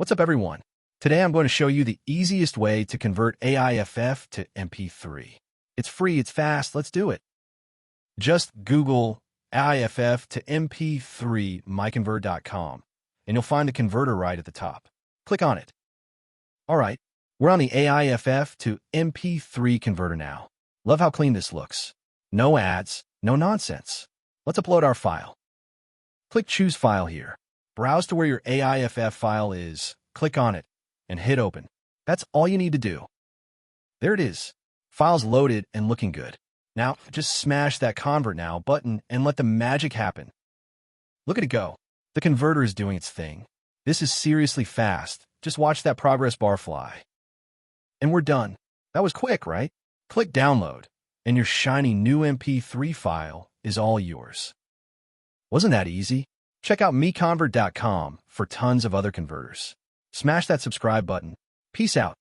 What's up, everyone? Today I'm going to show you the easiest way to convert AIFF to MP3. It's free, it's fast, let's do it. Just Google AIFF to MP3 MiConvert.com and you'll find the converter right at the top. Click on it. Alright, we're on the AIFF to MP3 converter now. Love how clean this looks. No ads, no nonsense. Let's upload our file. Click Choose File here. Browse to where your AIFF file is, click on it, and hit Open. That's all you need to do. There it is. File's loaded and looking good. Now, just smash that Convert Now button and let the magic happen. Look at it go. The converter is doing its thing. This is seriously fast. Just watch that progress bar fly. And we're done. That was quick, right? Click Download, and your shiny new MP3 file is all yours. Wasn't that easy? Check out MiConvert.com for tons of other converters. Smash that subscribe button. Peace out.